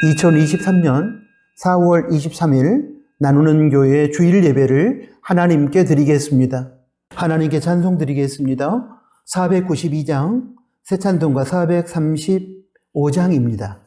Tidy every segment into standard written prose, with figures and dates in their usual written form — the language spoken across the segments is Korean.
2023년 4월 23일 나누는 교회 주일 예배를 하나님께 드리겠습니다. 하나님께 찬송 드리겠습니다. 492장 새 찬송가 435장입니다.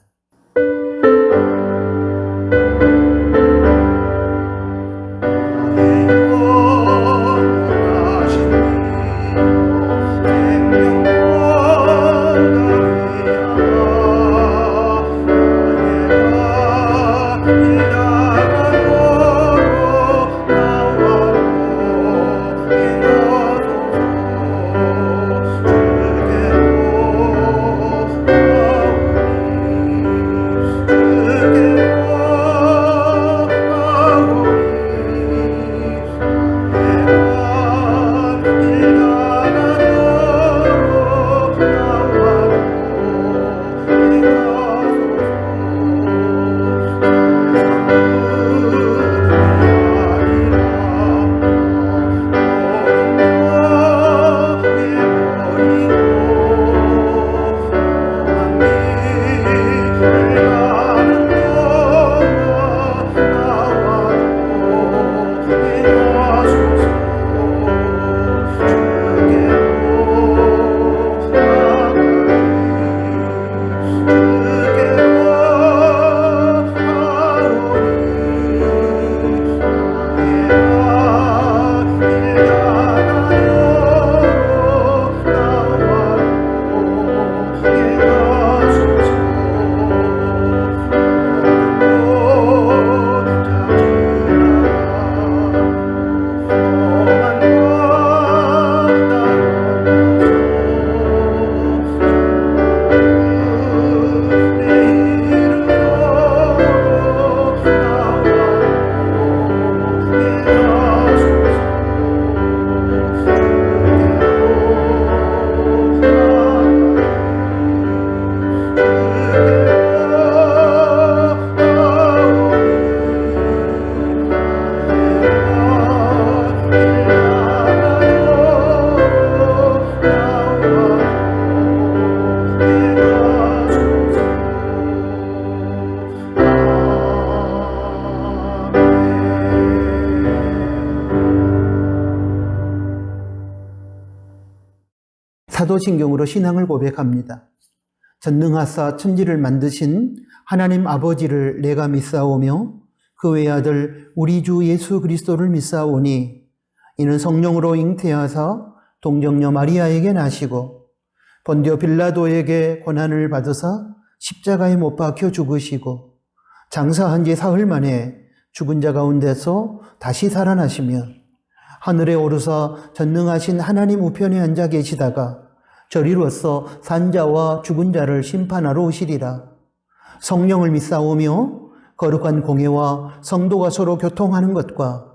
사도신경으로 신앙을 고백합니다. 전능하사 천지를 만드신 하나님 아버지를 내가 믿사오며 그 외아들 우리 주 예수 그리스도를 믿사오니 이는 성령으로 잉태하사 동정녀 마리아에게 나시고 본디오 빌라도에게 고난을 받으사 십자가에 못 박혀 죽으시고 장사한 지 사흘 만에 죽은 자 가운데서 다시 살아나시며 하늘에 오르사 전능하신 하나님 우편에 앉아 계시다가 저리로서 산자와 죽은 자를 심판하러 오시리라. 성령을 믿사오며 거룩한 공예와 성도가 서로 교통하는 것과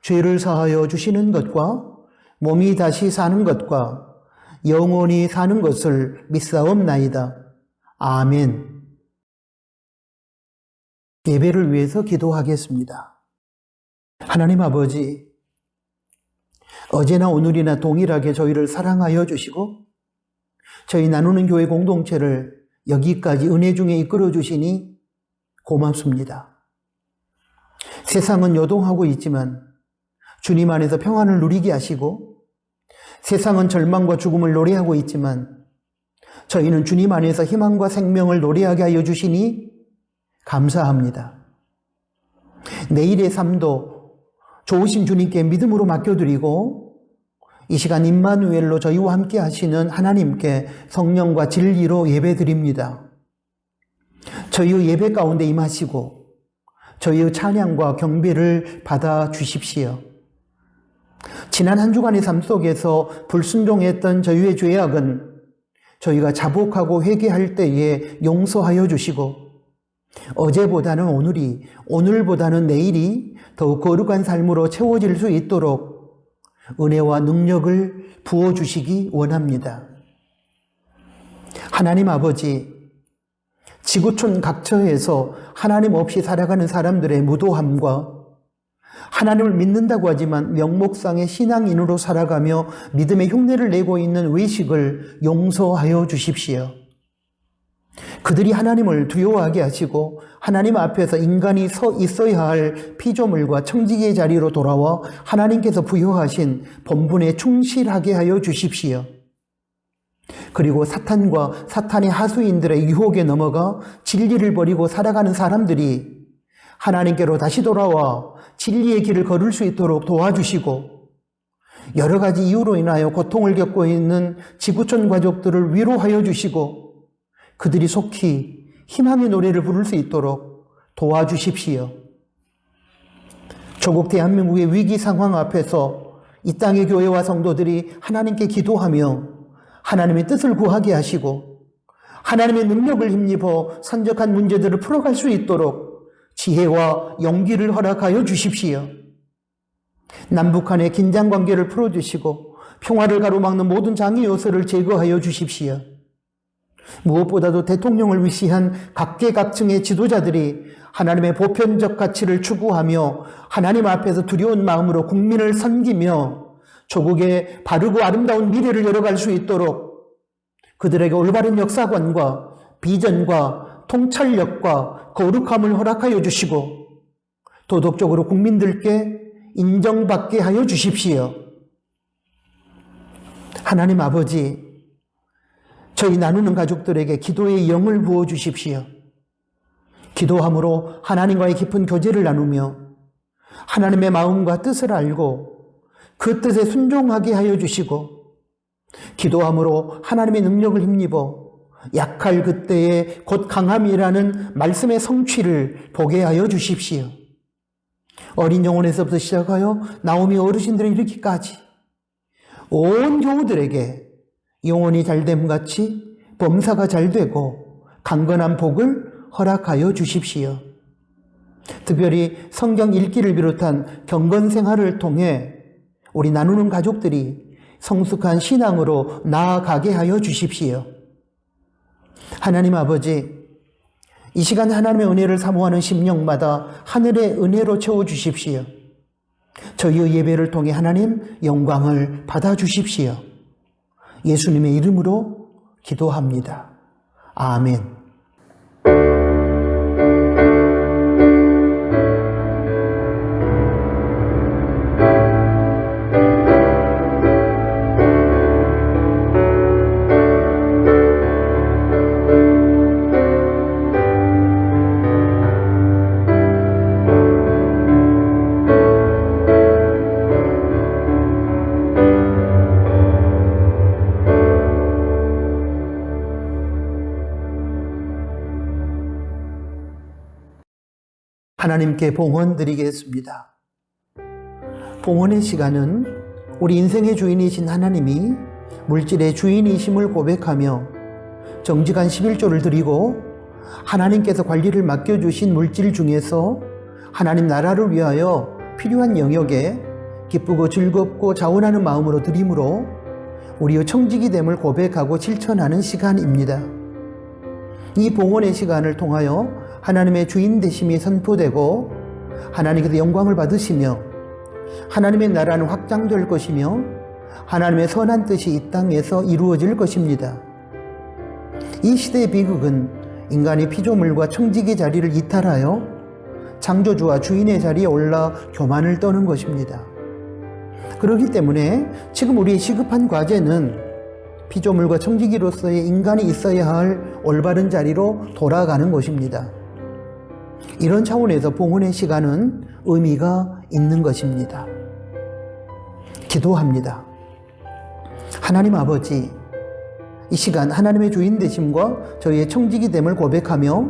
죄를 사하여 주시는 것과 몸이 다시 사는 것과 영원히 사는 것을 믿사옵나이다. 아멘. 예배를 위해서 기도하겠습니다. 하나님 아버지, 어제나 오늘이나 동일하게 저희를 사랑하여 주시고 저희 나누는 교회 공동체를 여기까지 은혜 중에 이끌어 주시니 고맙습니다. 세상은 요동하고 있지만 주님 안에서 평안을 누리게 하시고 세상은 절망과 죽음을 노래하고 있지만 저희는 주님 안에서 희망과 생명을 노래하게 하여 주시니 감사합니다. 내일의 삶도 좋으신 주님께 믿음으로 맡겨드리고 이 시간 임마누엘로 저희와 함께 하시는 하나님께 성령과 진리로 예배드립니다. 저희의 예배 가운데 임하시고 저희의 찬양과 경배를 받아 주십시오. 지난 한 주간의 삶 속에서 불순종했던 저희의 죄악은 저희가 자복하고 회개할 때에 용서하여 주시고 어제보다는 오늘이, 오늘보다는 내일이 더욱 거룩한 삶으로 채워질 수 있도록 은혜와 능력을 부어주시기 원합니다. 하나님 아버지, 지구촌 각처에서 하나님 없이 살아가는 사람들의 무도함과 하나님을 믿는다고 하지만 명목상의 신앙인으로 살아가며 믿음의 흉내를 내고 있는 외식을 용서하여 주십시오. 그들이 하나님을 두려워하게 하시고 하나님 앞에서 인간이 서 있어야 할 피조물과 청지기의 자리로 돌아와 하나님께서 부여하신 본분에 충실하게 하여 주십시오. 그리고 사탄과 사탄의 하수인들의 유혹에 넘어가 진리를 버리고 살아가는 사람들이 하나님께로 다시 돌아와 진리의 길을 걸을 수 있도록 도와주시고, 여러 가지 이유로 인하여 고통을 겪고 있는 지구촌 가족들을 위로하여 주시고 그들이 속히 희망의 노래를 부를 수 있도록 도와주십시오. 조국 대한민국의 위기 상황 앞에서 이 땅의 교회와 성도들이 하나님께 기도하며 하나님의 뜻을 구하게 하시고 하나님의 능력을 힘입어 산적한 문제들을 풀어갈 수 있도록 지혜와 용기를 허락하여 주십시오. 남북한의 긴장관계를 풀어주시고 평화를 가로막는 모든 장애 요소를 제거하여 주십시오. 무엇보다도 대통령을 위시한 각계각층의 지도자들이 하나님의 보편적 가치를 추구하며 하나님 앞에서 두려운 마음으로 국민을 섬기며 조국의 바르고 아름다운 미래를 열어갈 수 있도록 그들에게 올바른 역사관과 비전과 통찰력과 거룩함을 허락하여 주시고 도덕적으로 국민들께 인정받게 하여 주십시오. 하나님 아버지, 저희 나누는 가족들에게 기도의 영을 부어 주십시오. 기도함으로 하나님과의 깊은 교제를 나누며 하나님의 마음과 뜻을 알고 그 뜻에 순종하게 하여 주시고, 기도함으로 하나님의 능력을 힘입어 약할 그때에 곧 강함이라는 말씀의 성취를 보게 하여 주십시오. 어린 영혼에서부터 시작하여 나오미 어르신들에 이르기까지 온 교우들에게 영혼이 잘됨같이 범사가 잘되고 강건한 복을 허락하여 주십시오. 특별히 성경 읽기를 비롯한 경건 생활을 통해 우리 나누는 가족들이 성숙한 신앙으로 나아가게 하여 주십시오. 하나님 아버지, 이 시간 하나님의 은혜를 사모하는 심령마다 하늘의 은혜로 채워주십시오. 저희의 예배를 통해 하나님 영광을 받아주십시오. 예수님의 이름으로 기도합니다. 아멘. 하나님께 봉헌 드리겠습니다. 봉헌의 시간은 우리 인생의 주인이신 하나님이 물질의 주인이심을 고백하며 정직한 11조를 드리고 하나님께서 관리를 맡겨주신 물질 중에서 하나님 나라를 위하여 필요한 영역에 기쁘고 즐겁고 자원하는 마음으로 드림으로 우리의 청지기 됨을 고백하고 실천하는 시간입니다. 이 봉헌의 시간을 통하여 하나님의 주인 되심이 선포되고 하나님께서 영광을 받으시며 하나님의 나라는 확장될 것이며 하나님의 선한 뜻이 이 땅에서 이루어질 것입니다. 이 시대의 비극은 인간이 피조물과 청지기 자리를 이탈하여 창조주와 주인의 자리에 올라 교만을 떠는 것입니다. 그렇기 때문에 지금 우리의 시급한 과제는 피조물과 청지기로서의 인간이 있어야 할 올바른 자리로 돌아가는 것입니다. 이런 차원에서 봉헌의 시간은 의미가 있는 것입니다. 기도합니다. 하나님 아버지, 이 시간 하나님의 주인 되심과 저희의 청지기 됨을 고백하며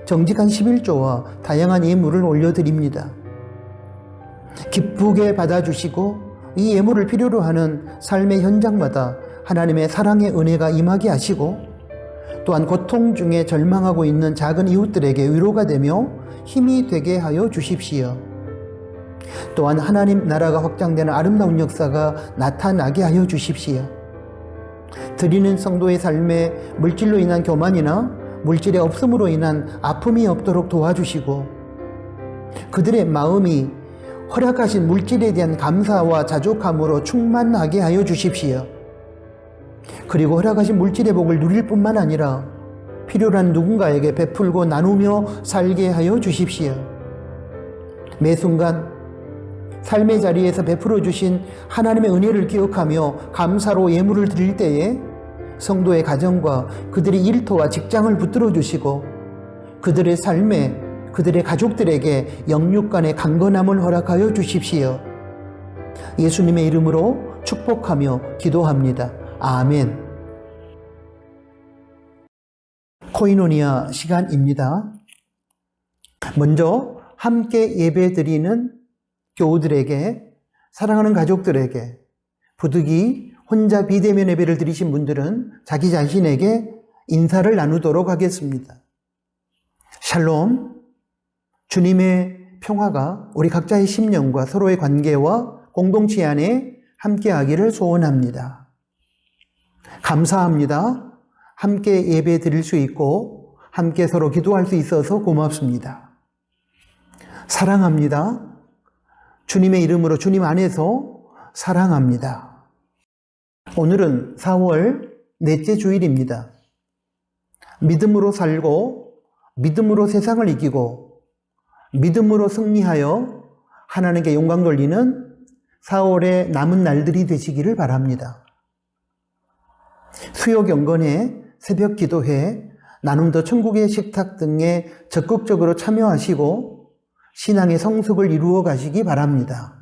정직한 11조와 다양한 예물을 올려드립니다. 기쁘게 받아주시고 이 예물을 필요로 하는 삶의 현장마다 하나님의 사랑의 은혜가 임하게 하시고 또한 고통 중에 절망하고 있는 작은 이웃들에게 위로가 되며 힘이 되게 하여 주십시오. 또한 하나님 나라가 확장되는 아름다운 역사가 나타나게 하여 주십시오. 드리는 성도의 삶에 물질로 인한 교만이나 물질의 없음으로 인한 아픔이 없도록 도와주시고 그들의 마음이 허락하신 물질에 대한 감사와 자족함으로 충만하게 하여 주십시오. 그리고 허락하신 물질의 복을 누릴 뿐만 아니라 필요한 누군가에게 베풀고 나누며 살게 하여 주십시오. 매 순간 삶의 자리에서 베풀어 주신 하나님의 은혜를 기억하며 감사로 예물을 드릴 때에 성도의 가정과 그들의 일터와 직장을 붙들어 주시고 그들의 삶에 그들의 가족들에게 영육 간의 강건함을 허락하여 주십시오. 예수님의 이름으로 축복하며 기도합니다. 아멘. 코이노니아 시간입니다. 먼저 함께 예배드리는 교우들에게, 사랑하는 가족들에게, 부득이 혼자 비대면 예배를 드리신 분들은 자기 자신에게 인사를 나누도록 하겠습니다. 샬롬, 주님의 평화가 우리 각자의 심령과 서로의 관계와 공동체 안에 함께하기를 소원합니다. 감사합니다. 함께 예배 드릴 수 있고 함께 서로 기도할 수 있어서 고맙습니다. 사랑합니다. 주님의 이름으로 주님 안에서 사랑합니다. 오늘은 4월 넷째 주일입니다. 믿음으로 살고 믿음으로 세상을 이기고 믿음으로 승리하여 하나님께 영광 돌리는 4월의 남은 날들이 되시기를 바랍니다. 수요 경건회, 새벽 기도회, 나눔도 천국의 식탁 등에 적극적으로 참여하시고 신앙의 성숙을 이루어 가시기 바랍니다.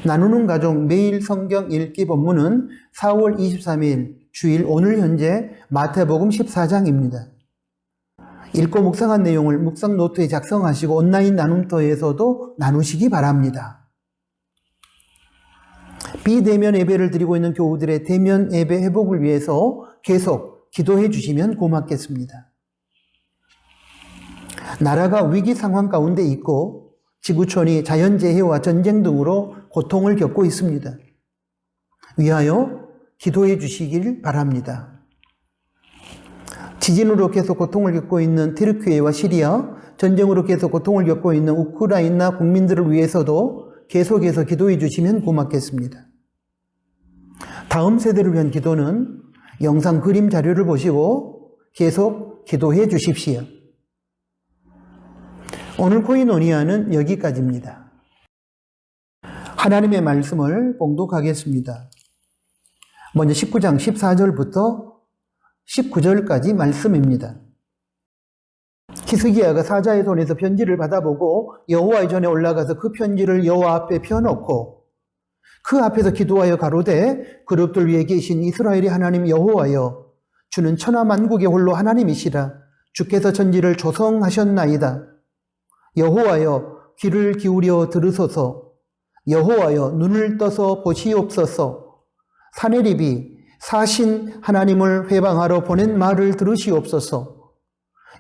나누는 가족 매일 성경 읽기 본문은 4월 23일 주일 오늘 현재 마태복음 14장입니다. 읽고 묵상한 내용을 묵상 노트에 작성하시고 온라인 나눔터에서도 나누시기 바랍니다. 비대면 예배를 드리고 있는 교우들의 대면 예배 회복을 위해서 계속 기도해 주시면 고맙겠습니다. 나라가 위기 상황 가운데 있고 지구촌이 자연재해와 전쟁 등으로 고통을 겪고 있습니다. 위하여 기도해 주시길 바랍니다. 지진으로 계속 고통을 겪고 있는 튀르키예와 시리아, 전쟁으로 계속 고통을 겪고 있는 우크라이나 국민들을 위해서도 계속해서 기도해 주시면 고맙겠습니다. 다음 세대를 위한 기도는 영상 그림 자료를 보시고 계속 기도해 주십시오. 오늘 코이노니아는 여기까지입니다. 하나님의 말씀을 봉독하겠습니다. 먼저 19장 14절부터 19절까지 말씀입니다. 히스기야가 사자의 손에서 편지를 받아보고 여호와의 전에 올라가서 그 편지를 여호와 앞에 펴놓고 그 앞에서 기도하여 가로되 그룹들 위에 계신 이스라엘의 하나님 여호와여, 주는 천하 만국의 홀로 하나님이시라. 주께서 천지를 조성하셨나이다. 여호와여, 귀를 기울여 들으소서. 여호와여, 눈을 떠서 보시옵소서. 사내립이 사신 하나님을 회방하러 보낸 말을 들으시옵소서.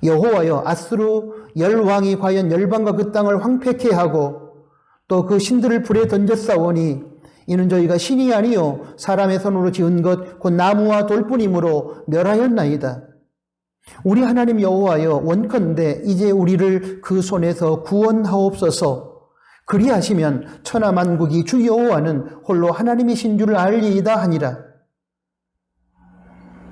여호와여, 아수르 열왕이 과연 열방과 그 땅을 황폐케 하고 또 그 신들을 불에 던졌사오니 이는 저희가 신이 아니요 사람의 손으로 지은 것 곧 나무와 돌뿐이므로 멸하였나이다. 우리 하나님 여호와여, 원컨대 이제 우리를 그 손에서 구원하옵소서. 그리하시면 천하 만국이 주 여호와는 홀로 하나님이신 줄을 알리이다 하니라.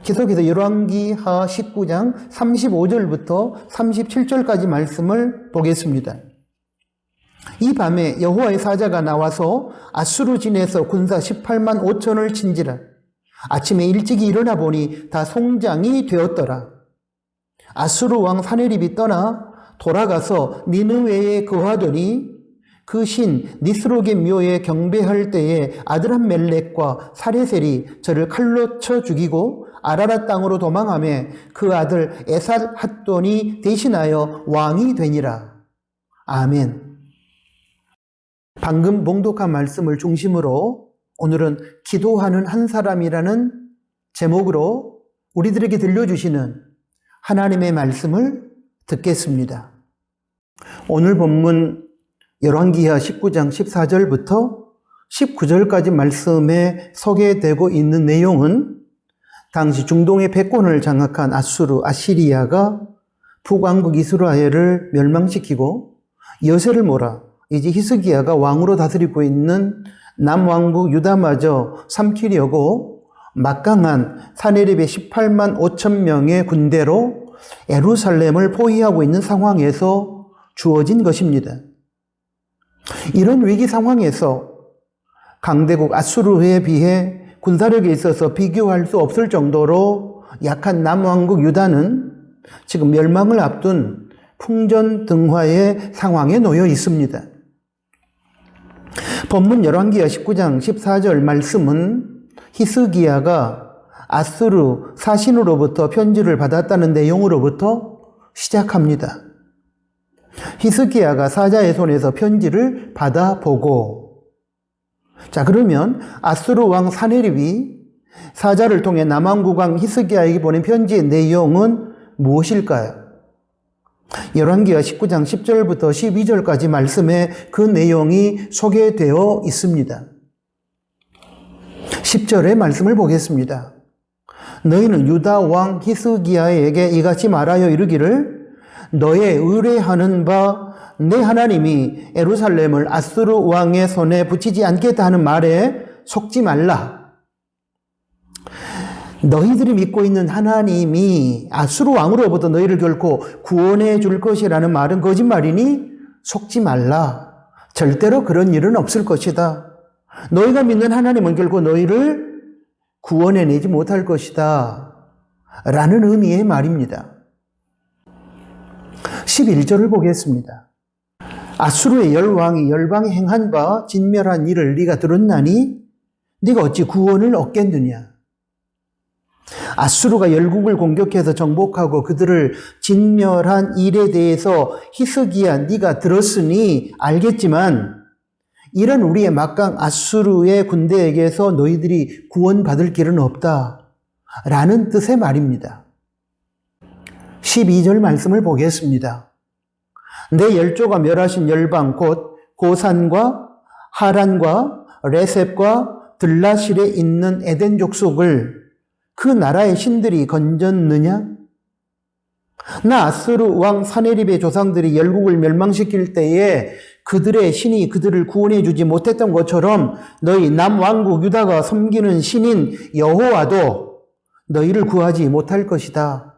계속해서 열왕기하 19장 35절부터 37절까지 말씀을 보겠습니다. 이 밤에 여호와의 사자가 나와서 아수르 진에서 군사 18만 5천을 친지라. 아침에 일찍이 일어나 보니 다 송장이 되었더라. 아수르 왕 사네립이 떠나 돌아가서 니느웨에 거하더니 그 신 니스록의 묘에 경배할 때에 아드람멜렉과 사레셀이 저를 칼로 쳐 죽이고 아라랏 땅으로 도망하며 그 아들 에살핫돈이 대신하여 왕이 되니라. 아멘. 방금 봉독한 말씀을 중심으로 오늘은 기도하는 한 사람이라는 제목으로 우리들에게 들려주시는 하나님의 말씀을 듣겠습니다. 오늘 본문 열왕기하 19장 14절부터 19절까지 말씀에 소개되고 있는 내용은 당시 중동의 패권을 장악한 아수르, 아시리아가 북왕국 이스라엘을 멸망시키고 여세를 몰아 이제 히스기야가 왕으로 다스리고 있는 남왕국 유다마저 삼키려고 막강한 사네립의 18만 5천 명의 군대로 예루살렘을 포위하고 있는 상황에서 주어진 것입니다. 이런 위기 상황에서 강대국 아수르에 비해 군사력에 있어서 비교할 수 없을 정도로 약한 남왕국 유다는 지금 멸망을 앞둔 풍전등화의 상황에 놓여 있습니다. 본문 열왕기하 19장 14절 말씀은 히스기야가 아수르 사신으로부터 편지를 받았다는 내용으로부터 시작합니다. 히스기야가 사자의 손에서 편지를 받아보고, 자, 그러면 아수르 왕 사네립이 사자를 통해 남왕국 왕 히스기야에게 보낸 편지의 내용은 무엇일까요? 열왕기하 19장 10절부터 12절까지 말씀에 그 내용이 소개되어 있습니다. 10절의 말씀을 보겠습니다. 너희는 유다 왕 히스기야에게 이같이 말하여 이르기를 너의 의뢰하는 바 내 하나님이 예루살렘을 아수르 왕의 손에 붙이지 않겠다 하는 말에 속지 말라. 너희들이 믿고 있는 하나님이 아수르 왕으로부터 너희를 결코 구원해 줄 것이라는 말은 거짓말이니 속지 말라. 절대로 그런 일은 없을 것이다. 너희가 믿는 하나님은 결코 너희를 구원해내지 못할 것이다. 라는 의미의 말입니다. 11절을 보겠습니다. 아수르의 열왕이 열방에 행한 바 진멸한 일을 네가 들었나니 네가 어찌 구원을 얻겠느냐. 아수르가 열국을 공격해서 정복하고 그들을 진멸한 일에 대해서 히스기야 네가 들었으니 알겠지만 이런 우리의 막강 아수르의 군대에게서 너희들이 구원받을 길은 없다 라는 뜻의 말입니다. 12절 말씀을 보겠습니다. 내 열조가 멸하신 열방 곧 고산과 하란과 레셉과 들라실에 있는 에덴 족속을 그 나라의 신들이 건졌느냐? 나 아수르 왕 사네립의 조상들이 열국을 멸망시킬 때에 그들의 신이 그들을 구원해 주지 못했던 것처럼 너희 남왕국 유다가 섬기는 신인 여호와도 너희를 구하지 못할 것이다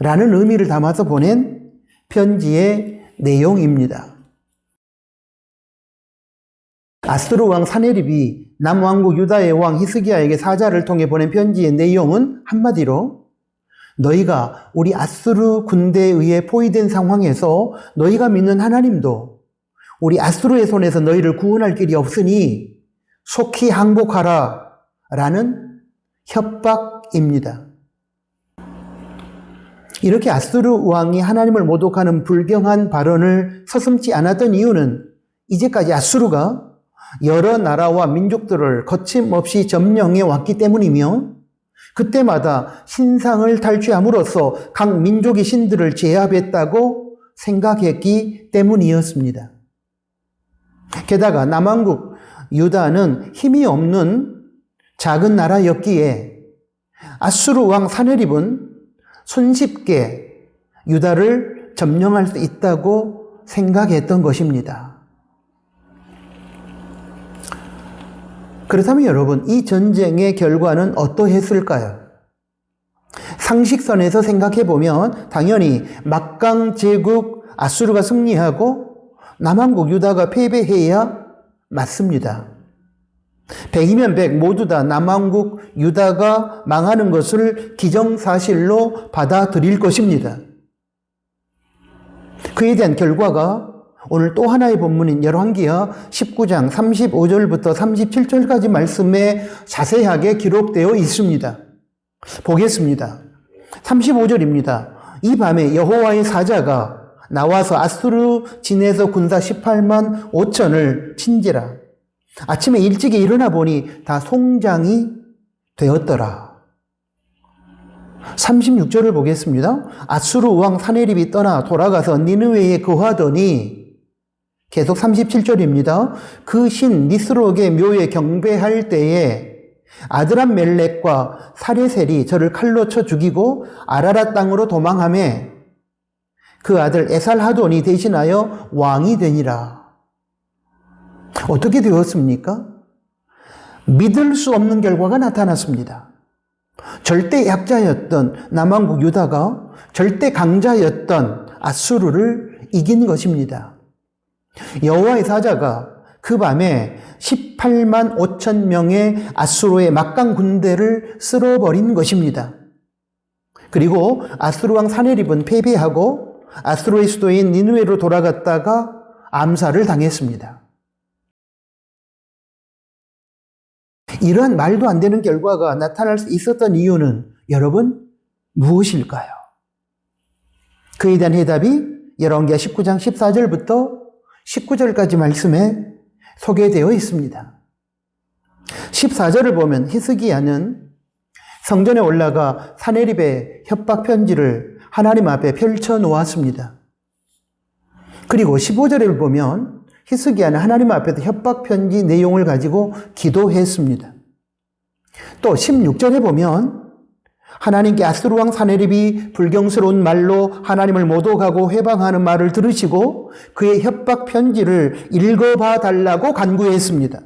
라는 의미를 담아서 보낸 편지의 내용입니다. 아수르 왕 사네립이 남왕국 유다의 왕 히스기야에게 사자를 통해 보낸 편지의 내용은 한마디로 너희가 우리 아수르 군대에 의해 포위된 상황에서 너희가 믿는 하나님도 우리 아수르의 손에서 너희를 구원할 길이 없으니 속히 항복하라 라는 협박입니다. 이렇게 아수르 왕이 하나님을 모독하는 불경한 발언을 서슴지 않았던 이유는 이제까지 아수르가 여러 나라와 민족들을 거침없이 점령해 왔기 때문이며 그때마다 신상을 탈취함으로써 각 민족의 신들을 제압했다고 생각했기 때문이었습니다. 게다가 남왕국 유다는 힘이 없는 작은 나라였기에 아수르 왕 사네립은 손쉽게 유다를 점령할 수 있다고 생각했던 것입니다. 그렇다면 여러분, 이 전쟁의 결과는 어떠했을까요? 상식선에서 생각해보면 당연히 막강 제국 아수르가 승리하고 남왕국 유다가 패배해야 맞습니다. 100이면 100 모두 다 남왕국 유다가 망하는 것을 기정사실로 받아들일 것입니다. 그에 대한 결과가 오늘 또 하나의 본문인 열왕기하 19장 35절부터 37절까지 말씀에 자세하게 기록되어 있습니다. 보겠습니다. 35절입니다. 이 밤에 여호와의 사자가 나와서 아수르 진에서 군사 18만 5천을 친지라. 아침에 일찍이 일어나 보니 다 송장이 되었더라. 36절을 보겠습니다. 아수르 왕 사네립이 떠나 돌아가서 니느웨에 거하더니 계속 37절입니다. 그 신 니스록의 묘에 경배할 때에 아드람멜렉과 사레셀이 저를 칼로 쳐 죽이고 아라랏 땅으로 도망하며 그 아들 에살하돈이 대신하여 왕이 되니라. 어떻게 되었습니까? 믿을 수 없는 결과가 나타났습니다. 절대 약자였던 남왕국 유다가 절대 강자였던 아수르를 이긴 것입니다. 여호와의 사자가 그 밤에 18만 5천 명의 아수르의 막강 군대를 쓸어버린 것입니다. 그리고 아수르 왕 사네립은 패배하고 아수르의 수도인 니느웨로 돌아갔다가 암살을 당했습니다. 이러한 말도 안 되는 결과가 나타날 수 있었던 이유는 여러분 무엇일까요? 그에 대한 해답이 열왕기하 19장 14절부터 19절까지 말씀에 소개되어 있습니다. 14절을 보면 히스기야는 성전에 올라가 사네립의 협박 편지를 하나님 앞에 펼쳐 놓았습니다. 그리고 15절을 보면 히스기야는 하나님 앞에서 협박 편지 내용을 가지고 기도했습니다. 또 16절에 보면 하나님께 아수르 왕 사네립이 불경스러운 말로 하나님을 모독하고 회방하는 말을 들으시고 그의 협박 편지를 읽어봐 달라고 간구했습니다.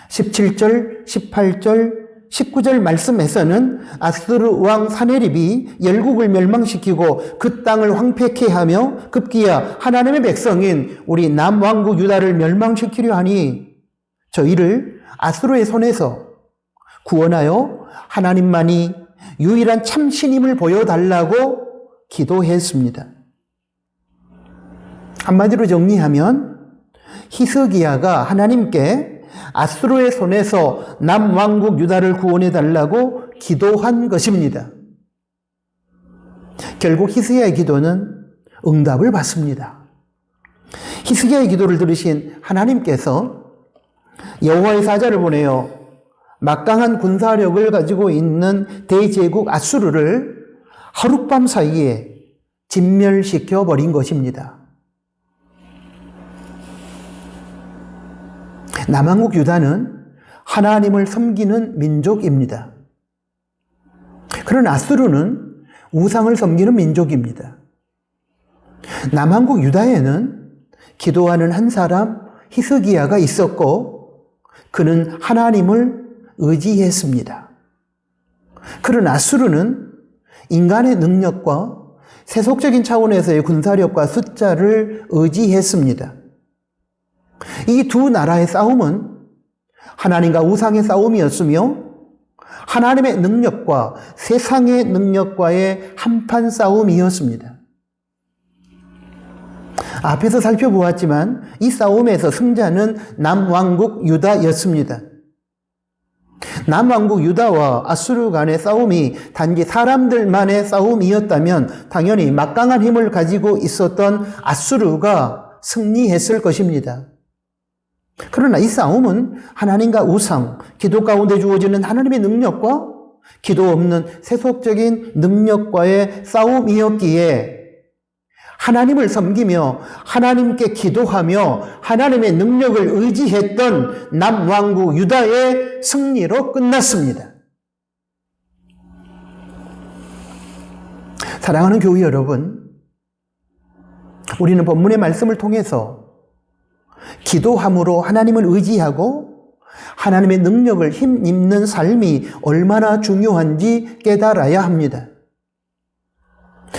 17절, 18절, 19절 말씀에서는 아수르 왕 사네립이 열국을 멸망시키고 그 땅을 황폐케 하며 급기야 하나님의 백성인 우리 남왕국 유다를 멸망시키려 하니 저희를 아수르의 손에서 구원하여 하나님만이 유일한 참신임을 보여달라고 기도했습니다. 한마디로 정리하면 히스기야가 하나님께 아수르의 손에서 남왕국 유다를 구원해달라고 기도한 것입니다. 결국 히스기야의 기도는 응답을 받습니다. 히스기야의 기도를 들으신 하나님께서 여호와의 사자를 보내어 막강한 군사력을 가지고 있는 대제국 아수르를 하룻밤 사이에 진멸시켜 버린 것입니다. 남왕국 유다는 하나님을 섬기는 민족입니다. 그러나 아수르는 우상을 섬기는 민족입니다. 남왕국 유다에는 기도하는 한 사람 히스기야가 있었고 그는 하나님을 의지했습니다. 그러나 아수르는 인간의 능력과 세속적인 차원에서의 군사력과 숫자를 의지했습니다. 이 두 나라의 싸움은 하나님과 우상의 싸움이었으며 하나님의 능력과 세상의 능력과의 한판 싸움이었습니다. 앞에서 살펴보았지만 이 싸움에서 승자는 남왕국 유다였습니다. 남왕국 유다와 아수르 간의 싸움이 단지 사람들만의 싸움이었다면 당연히 막강한 힘을 가지고 있었던 아수르가 승리했을 것입니다. 그러나 이 싸움은 하나님과 우상, 기도 가운데 주어지는 하나님의 능력과 기도 없는 세속적인 능력과의 싸움이었기에 하나님을 섬기며 하나님께 기도하며 하나님의 능력을 의지했던 남왕국 유다의 승리로 끝났습니다. 사랑하는 교회 여러분, 우리는 본문의 말씀을 통해서 기도함으로 하나님을 의지하고 하나님의 능력을 힘입는 삶이 얼마나 중요한지 깨달아야 합니다.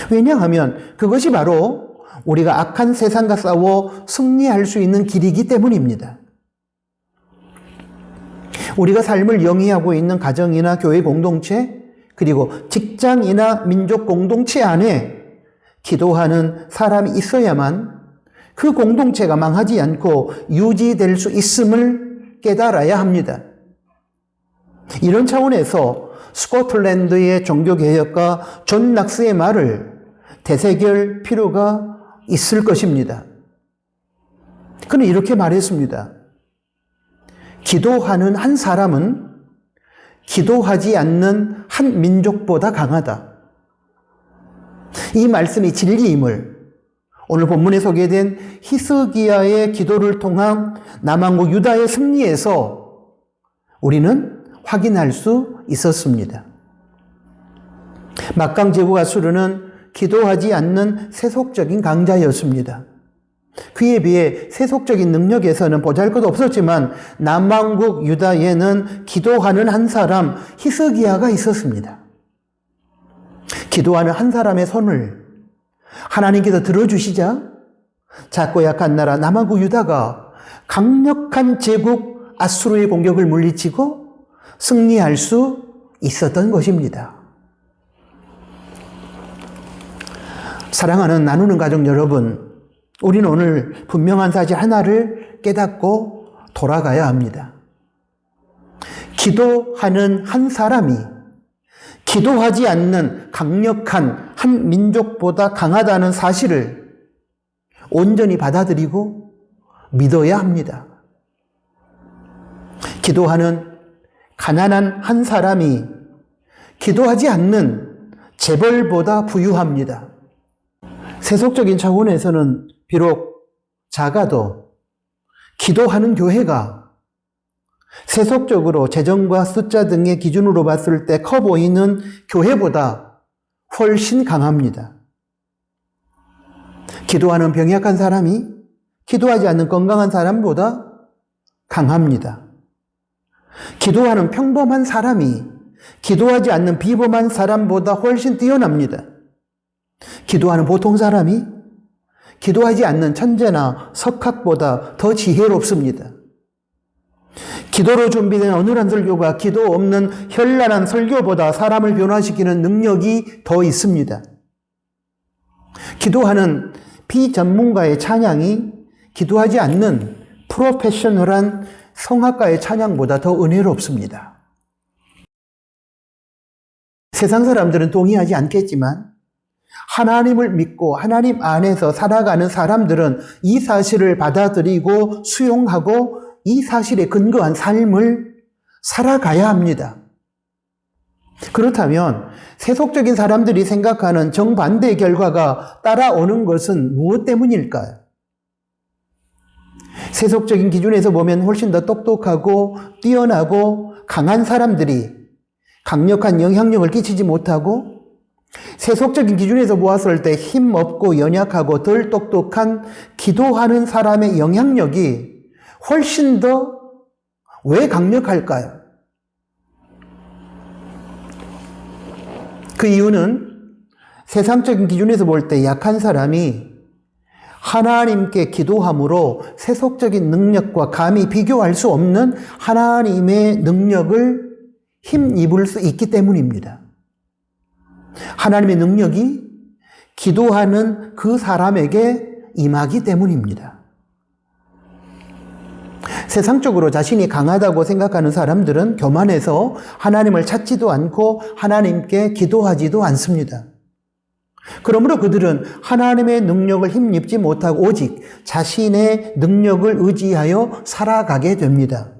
왜냐하면 그것이 바로 우리가 악한 세상과 싸워 승리할 수 있는 길이기 때문입니다. 우리가 삶을 영위하고 있는 가정이나 교회 공동체, 그리고 직장이나 민족 공동체 안에 기도하는 사람이 있어야만 그 공동체가 망하지 않고 유지될 수 있음을 깨달아야 합니다. 이런 차원에서 스코틀랜드의 종교개혁가 존 낙스의 말을 되새길 필요가 있을 것입니다. 그는 이렇게 말했습니다. 기도하는 한 사람은 기도하지 않는 한 민족보다 강하다. 이 말씀이 진리임을 오늘 본문에 소개된 히스기야의 기도를 통한 남왕국 유다의 승리에서 우리는 확인할 수 있었습니다. 막강 제국 아수르는 기도하지 않는 세속적인 강자였습니다. 그에 비해 세속적인 능력에서는 보잘것 없었지만 남왕국 유다에는 기도하는 한 사람 히스기야가 있었습니다. 기도하는 한 사람의 손을 하나님께서 들어주시자 작고 약한 나라 남왕국 유다가 강력한 제국 아수르의 공격을 물리치고 승리할 수 있었던 것입니다. 사랑하는 나누는 가족 여러분, 우리는 오늘 분명한 사실 하나를 깨닫고 돌아가야 합니다. 기도하는 한 사람이 기도하지 않는 강력한 한 민족보다 강하다는 사실을 온전히 받아들이고 믿어야 합니다. 기도하는 가난한 한 사람이 기도하지 않는 재벌보다 부유합니다. 세속적인 차원에서는 비록 작아도 기도하는 교회가 세속적으로 재정과 숫자 등의 기준으로 봤을 때 커 보이는 교회보다 훨씬 강합니다. 기도하는 병약한 사람이 기도하지 않는 건강한 사람보다 강합니다. 기도하는 평범한 사람이 기도하지 않는 비범한 사람보다 훨씬 뛰어납니다. 기도하는 보통 사람이 기도하지 않는 천재나 석학보다 더 지혜롭습니다. 기도로 준비된 어눌한 설교가 기도 없는 현란한 설교보다 사람을 변화시키는 능력이 더 있습니다. 기도하는 비전문가의 찬양이 기도하지 않는 프로페셔널한 성악가의 찬양보다 더 은혜롭습니다. 세상 사람들은 동의하지 않겠지만 하나님을 믿고 하나님 안에서 살아가는 사람들은 이 사실을 받아들이고 수용하고 이 사실에 근거한 삶을 살아가야 합니다. 그렇다면 세속적인 사람들이 생각하는 정반대의 결과가 따라오는 것은 무엇 때문일까요? 세속적인 기준에서 보면 훨씬 더 똑똑하고 뛰어나고 강한 사람들이 강력한 영향력을 끼치지 못하고 세속적인 기준에서 보았을 때 힘없고 연약하고 덜 똑똑한 기도하는 사람의 영향력이 훨씬 더 왜 강력할까요? 그 이유는 세상적인 기준에서 볼 때 약한 사람이 하나님께 기도함으로 세속적인 능력과 감히 비교할 수 없는 하나님의 능력을 힘입을 수 있기 때문입니다. 하나님의 능력이 기도하는 그 사람에게 임하기 때문입니다. 세상적으로 자신이 강하다고 생각하는 사람들은 교만해서 하나님을 찾지도 않고 하나님께 기도하지도 않습니다. 그러므로 그들은 하나님의 능력을 힘입지 못하고 오직 자신의 능력을 의지하여 살아가게 됩니다.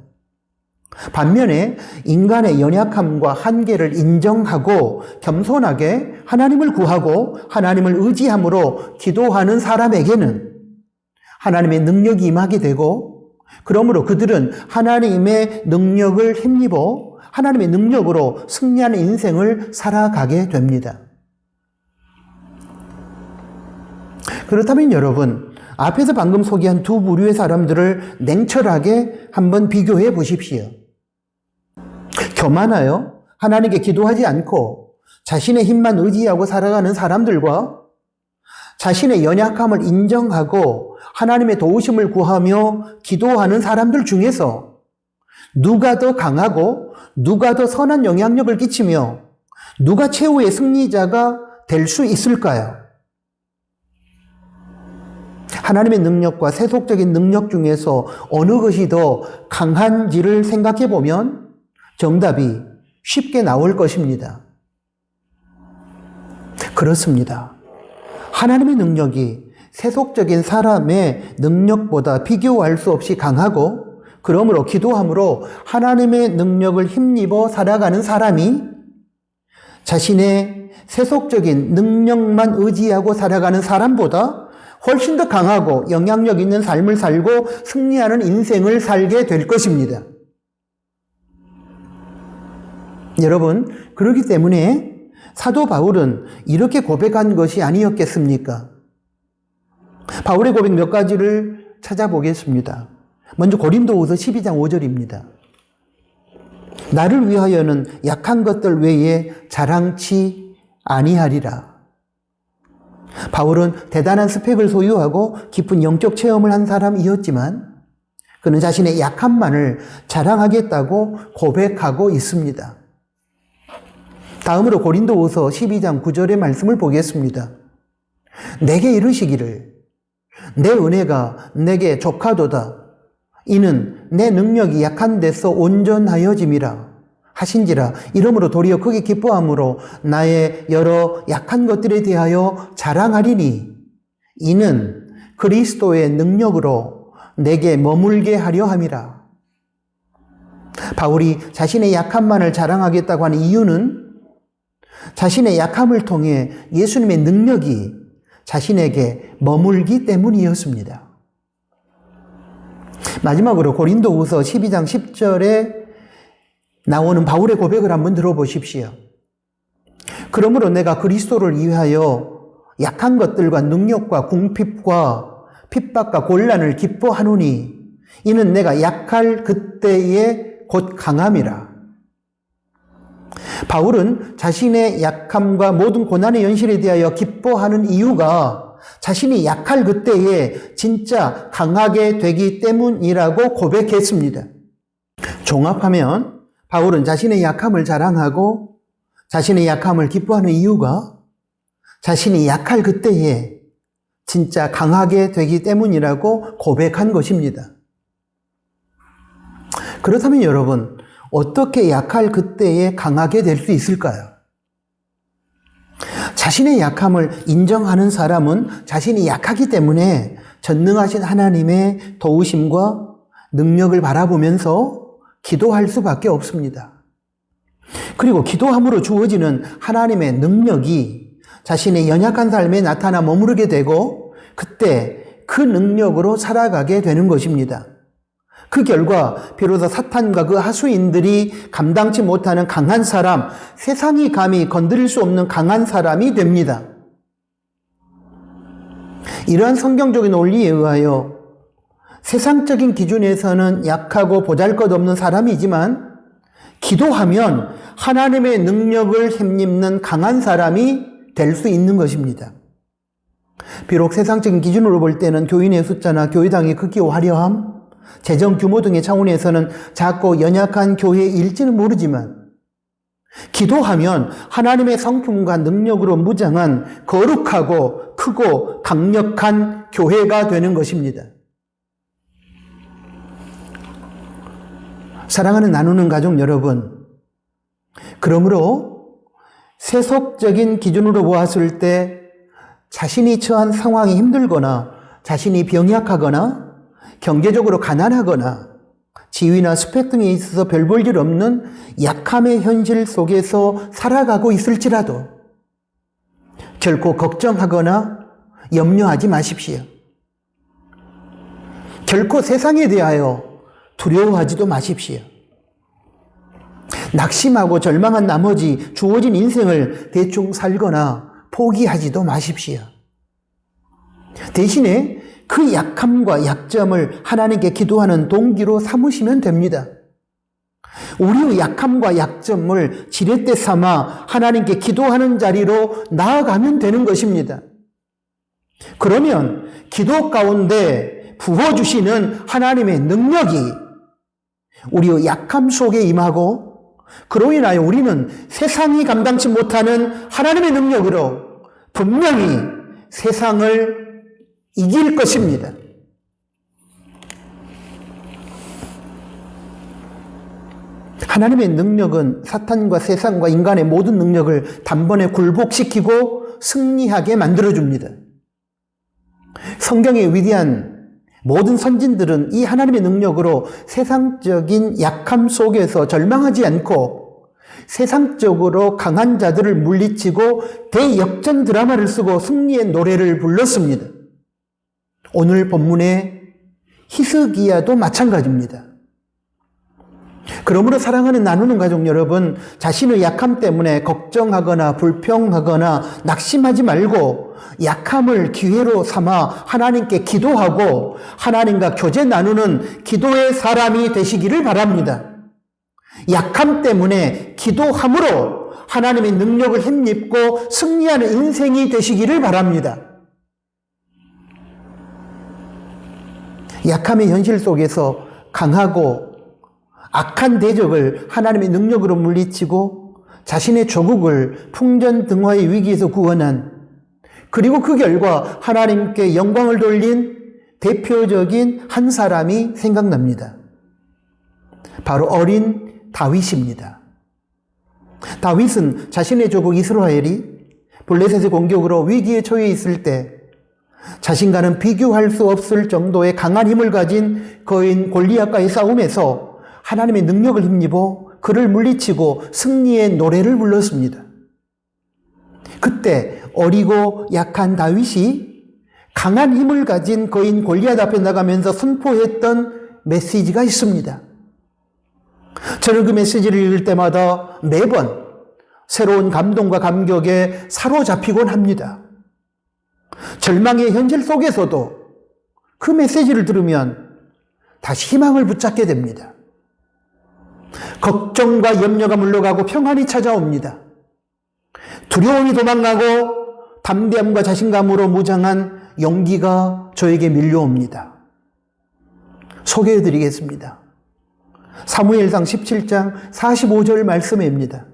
반면에 인간의 연약함과 한계를 인정하고 겸손하게 하나님을 구하고 하나님을 의지함으로 기도하는 사람에게는 하나님의 능력이 임하게 되고 그러므로 그들은 하나님의 능력을 힘입어 하나님의 능력으로 승리하는 인생을 살아가게 됩니다. 그렇다면 여러분, 앞에서 방금 소개한 두 부류의 사람들을 냉철하게 한번 비교해 보십시오. 교만하여 하나님께 기도하지 않고 자신의 힘만 의지하고 살아가는 사람들과 자신의 연약함을 인정하고 하나님의 도우심을 구하며 기도하는 사람들 중에서 누가 더 강하고 누가 더 선한 영향력을 끼치며 누가 최후의 승리자가 될 수 있을까요? 하나님의 능력과 세속적인 능력 중에서 어느 것이 더 강한지를 생각해 보면 정답이 쉽게 나올 것입니다. 그렇습니다. 하나님의 능력이 세속적인 사람의 능력보다 비교할 수 없이 강하고 그러므로 기도함으로 하나님의 능력을 힘입어 살아가는 사람이 자신의 세속적인 능력만 의지하고 살아가는 사람보다 훨씬 더 강하고 영향력 있는 삶을 살고 승리하는 인생을 살게 될 것입니다. 여러분, 그렇기 때문에 사도 바울은 이렇게 고백한 것이 아니었겠습니까? 바울의 고백 몇 가지를 찾아보겠습니다. 먼저 고린도후서 12장 5절입니다. 나를 위하여는 약한 것들 외에 자랑치 아니하리라. 바울은 대단한 스펙을 소유하고 깊은 영적 체험을 한 사람이었지만 그는 자신의 약함만을 자랑하겠다고 고백하고 있습니다. 다음으로 고린도후서 12장 9절의 말씀을 보겠습니다. 내게 이르시기를 내 은혜가 내게 족하도다. 이는 내 능력이 약한 데서 온전하여짐이라 하신지라. 이러므로 도리어 크게 기뻐함으로 나의 여러 약한 것들에 대하여 자랑하리니 이는 그리스도의 능력으로 내게 머물게 하려 함이라. 바울이 자신의 약함만을 자랑하겠다고 하는 이유는 자신의 약함을 통해 예수님의 능력이 자신에게 머물기 때문이었습니다. 마지막으로 고린도후서 12장 10절에 나오는 바울의 고백을 한번 들어보십시오. 그러므로 내가 그리스도를 위하여 약한 것들과 능력과 궁핍과 핍박과 곤란을 기뻐하노니 이는 내가 약할 그때에 곧 강함이라. 바울은 자신의 약함과 모든 고난의 현실에 대하여 기뻐하는 이유가 자신이 약할 그때에 진짜 강하게 되기 때문이라고 고백했습니다. 종합하면 바울은 자신의 약함을 자랑하고 자신의 약함을 기뻐하는 이유가 자신이 약할 그때에 진짜 강하게 되기 때문이라고 고백한 것입니다. 그렇다면 여러분, 어떻게 약할 그때에 강하게 될 수 있을까요? 자신의 약함을 인정하는 사람은 자신이 약하기 때문에 전능하신 하나님의 도우심과 능력을 바라보면서 기도할 수밖에 없습니다. 그리고 기도함으로 주어지는 하나님의 능력이 자신의 연약한 삶에 나타나 머무르게 되고 그때 그 능력으로 살아가게 되는 것입니다. 그 결과 비로소 사탄과 그 하수인들이 감당치 못하는 강한 사람, 세상이 감히 건드릴 수 없는 강한 사람이 됩니다. 이러한 성경적인 논리에 의하여 세상적인 기준에서는 약하고 보잘것없는 사람이지만 기도하면 하나님의 능력을 햄입는 강한 사람이 될 수 있는 것입니다. 비록 세상적인 기준으로 볼 때는 교인의 숫자나 교회당의 크기와 화려함, 재정 규모 등의 차원에서는 작고 연약한 교회일지는 모르지만 기도하면 하나님의 성품과 능력으로 무장한 거룩하고 크고 강력한 교회가 되는 것입니다. 사랑하는 나누는 가족 여러분, 그러므로 세속적인 기준으로 보았을 때 자신이 처한 상황이 힘들거나 자신이 병약하거나 경제적으로 가난하거나 지위나 스펙 등에 있어서 별 볼 일 없는 약함의 현실 속에서 살아가고 있을지라도 결코 걱정하거나 염려하지 마십시오. 결코 세상에 대하여 두려워하지도 마십시오. 낙심하고 절망한 나머지 주어진 인생을 대충 살거나 포기하지도 마십시오. 대신에 그 약함과 약점을 하나님께 기도하는 동기로 삼으시면 됩니다. 우리의 약함과 약점을 지렛대 삼아 하나님께 기도하는 자리로 나아가면 되는 것입니다. 그러면 기도 가운데 부어주시는 하나님의 능력이 우리의 약함 속에 임하고 그로 인하여 우리는 세상이 감당치 못하는 하나님의 능력으로 분명히 세상을 이길 것입니다. 하나님의 능력은 사탄과 세상과 인간의 모든 능력을 단번에 굴복시키고 승리하게 만들어줍니다. 성경의 위대한 모든 선진들은 이 하나님의 능력으로 세상적인 약함 속에서 절망하지 않고 세상적으로 강한 자들을 물리치고 대역전 드라마를 쓰고 승리의 노래를 불렀습니다. 오늘 본문의 히스기야도 마찬가지입니다. 그러므로 사랑하는 나누는 가족 여러분, 자신의 약함 때문에 걱정하거나 불평하거나 낙심하지 말고 약함을 기회로 삼아 하나님께 기도하고 하나님과 교제 나누는 기도의 사람이 되시기를 바랍니다. 약함 때문에 기도함으로 하나님의 능력을 힘입고 승리하는 인생이 되시기를 바랍니다. 약함의 현실 속에서 강하고 악한 대적을 하나님의 능력으로 물리치고 자신의 조국을 풍전등화의 위기에서 구원한, 그리고 그 결과 하나님께 영광을 돌린 대표적인 한 사람이 생각납니다. 바로 어린 다윗입니다. 다윗은 자신의 조국 이스라엘이 블레셋의 공격으로 위기에 처해 있을 때 자신과는 비교할 수 없을 정도의 강한 힘을 가진 거인 골리앗과의 싸움에서 하나님의 능력을 힘입어 그를 물리치고 승리의 노래를 불렀습니다. 그때 어리고 약한 다윗이 강한 힘을 가진 거인 골리앗 앞에 나가면서 선포했던 메시지가 있습니다. 저는 그 메시지를 읽을 때마다 매번 새로운 감동과 감격에 사로잡히곤 합니다. 절망의 현실 속에서도 그 메시지를 들으면 다시 희망을 붙잡게 됩니다. 걱정과 염려가 물러가고 평안이 찾아옵니다. 두려움이 도망가고 담대함과 자신감으로 무장한 용기가 저에게 밀려옵니다. 소개해드리겠습니다. 사무엘상 17장 45절 말씀입니다.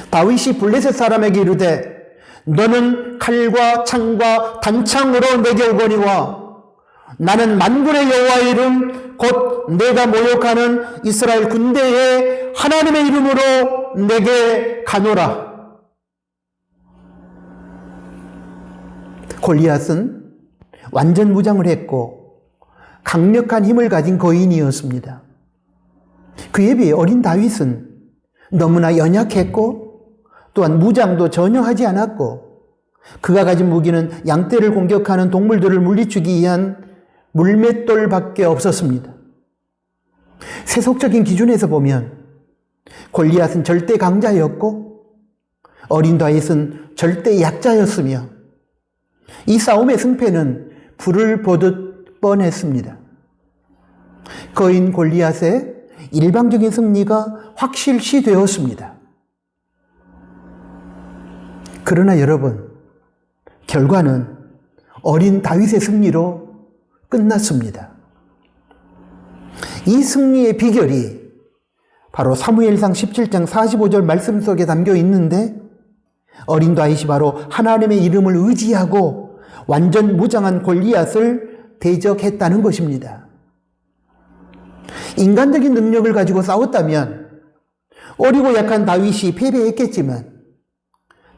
다윗이 블레셋 사람에게 이르되 너는 칼과 창과 단창으로 내게 오거니와 나는 만군의 여호와의 이름 곧 내가 모욕하는 이스라엘 군대의 하나님의 이름으로 내게 가노라. 골리앗은 완전 무장을 했고 강력한 힘을 가진 거인이었습니다. 그에 비해 어린 다윗은 너무나 연약했고 또한 무장도 전혀 하지 않았고 그가 가진 무기는 양떼를 공격하는 동물들을 물리치기 위한 물맷돌밖에 없었습니다. 세속적인 기준에서 보면 골리앗은 절대 강자였고 어린 다윗은 절대 약자였으며 이 싸움의 승패는 불을 보듯 뻔했습니다. 거인 골리앗의 일방적인 승리가 확실시 되었습니다. 그러나 여러분, 결과는 어린 다윗의 승리로 끝났습니다. 이 승리의 비결이 바로 사무엘상 17장 45절 말씀 속에 담겨 있는데 어린 다윗이 바로 하나님의 이름을 의지하고 완전 무장한 골리앗을 대적했다는 것입니다. 인간적인 능력을 가지고 싸웠다면 어리고 약한 다윗이 패배했겠지만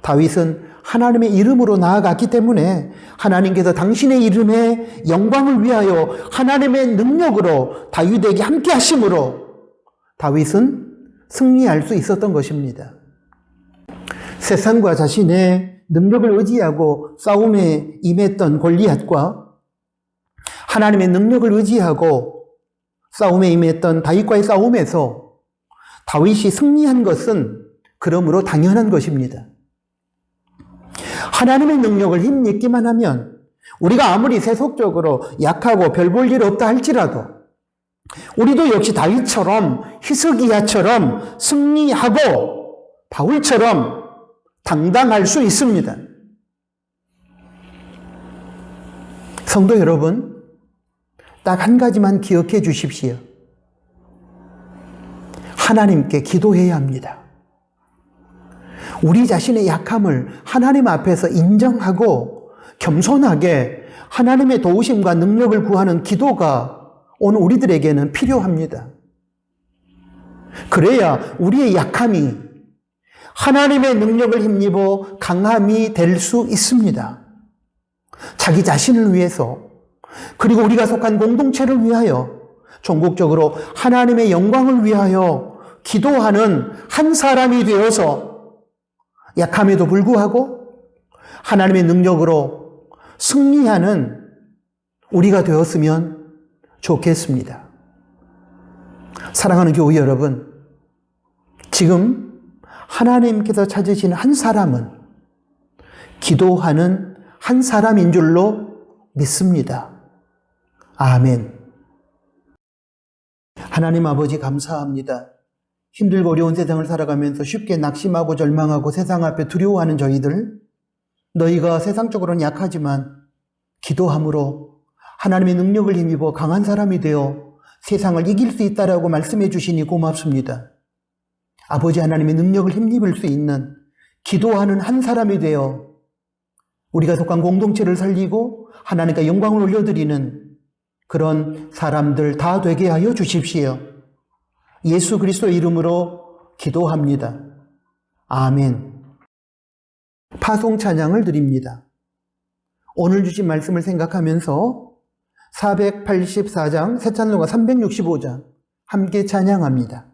다윗은 하나님의 이름으로 나아갔기 때문에 하나님께서 당신의 이름의 영광을 위하여 하나님의 능력으로 다윗에게 함께 하심으로 다윗은 승리할 수 있었던 것입니다. 세상과 자신의 능력을 의지하고 싸움에 임했던 골리앗과 하나님의 능력을 의지하고 싸움에 임했던 다윗과의 싸움에서 다윗이 승리한 것은 그러므로 당연한 것입니다. 하나님의 능력을 힘입기만 하면 우리가 아무리 세속적으로 약하고 별 볼 일 없다 할지라도 우리도 역시 다윗처럼 히스기야처럼 승리하고 바울처럼 당당할 수 있습니다. 성도 여러분, 딱 한 가지만 기억해 주십시오. 하나님께 기도해야 합니다. 우리 자신의 약함을 하나님 앞에서 인정하고 겸손하게 하나님의 도우심과 능력을 구하는 기도가 오늘 우리들에게는 필요합니다. 그래야 우리의 약함이 하나님의 능력을 힘입어 강함이 될 수 있습니다. 자기 자신을 위해서, 그리고 우리가 속한 공동체를 위하여, 전국적으로 하나님의 영광을 위하여 기도하는 한 사람이 되어서 약함에도 불구하고 하나님의 능력으로 승리하는 우리가 되었으면 좋겠습니다. 사랑하는 교우 여러분, 지금 하나님께서 찾으신 한 사람은 기도하는 한 사람인 줄로 믿습니다. 아멘. 하나님 아버지 감사합니다. 힘들고 어려운 세상을 살아가면서 쉽게 낙심하고 절망하고 세상 앞에 두려워하는 저희들, 너희가 세상적으로는 약하지만 기도함으로 하나님의 능력을 힘입어 강한 사람이 되어 세상을 이길 수 있다라고 말씀해 주시니 고맙습니다. 아버지 하나님의 능력을 힘입을 수 있는 기도하는 한 사람이 되어 우리가 속한 공동체를 살리고 하나님께 영광을 올려드리는 그런 사람들 다 되게 하여 주십시오. 예수 그리스도의 이름으로 기도합니다. 아멘. 파송 찬양을 드립니다. 오늘 주신 말씀을 생각하면서 484장, 새 찬송가 365장 함께 찬양합니다.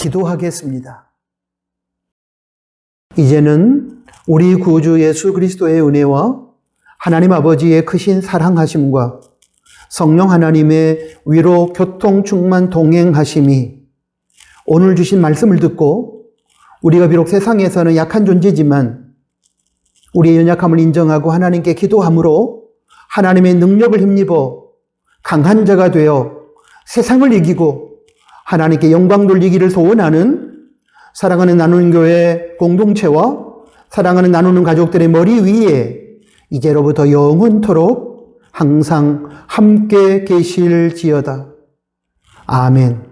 기도하겠습니다. 이제는 우리 구주 예수 그리스도의 은혜와 하나님 아버지의 크신 사랑하심과 성령 하나님의 위로 교통 충만 동행하심이 오늘 주신 말씀을 듣고 우리가 비록 세상에서는 약한 존재지만 우리의 연약함을 인정하고 하나님께 기도함으로 하나님의 능력을 힘입어 강한 자가 되어 세상을 이기고 하나님께 영광 돌리기를 소원하는 사랑하는 나누는 교회 공동체와 사랑하는 나누는 가족들의 머리 위에 이제로부터 영원토록 항상 함께 계실지어다. 아멘.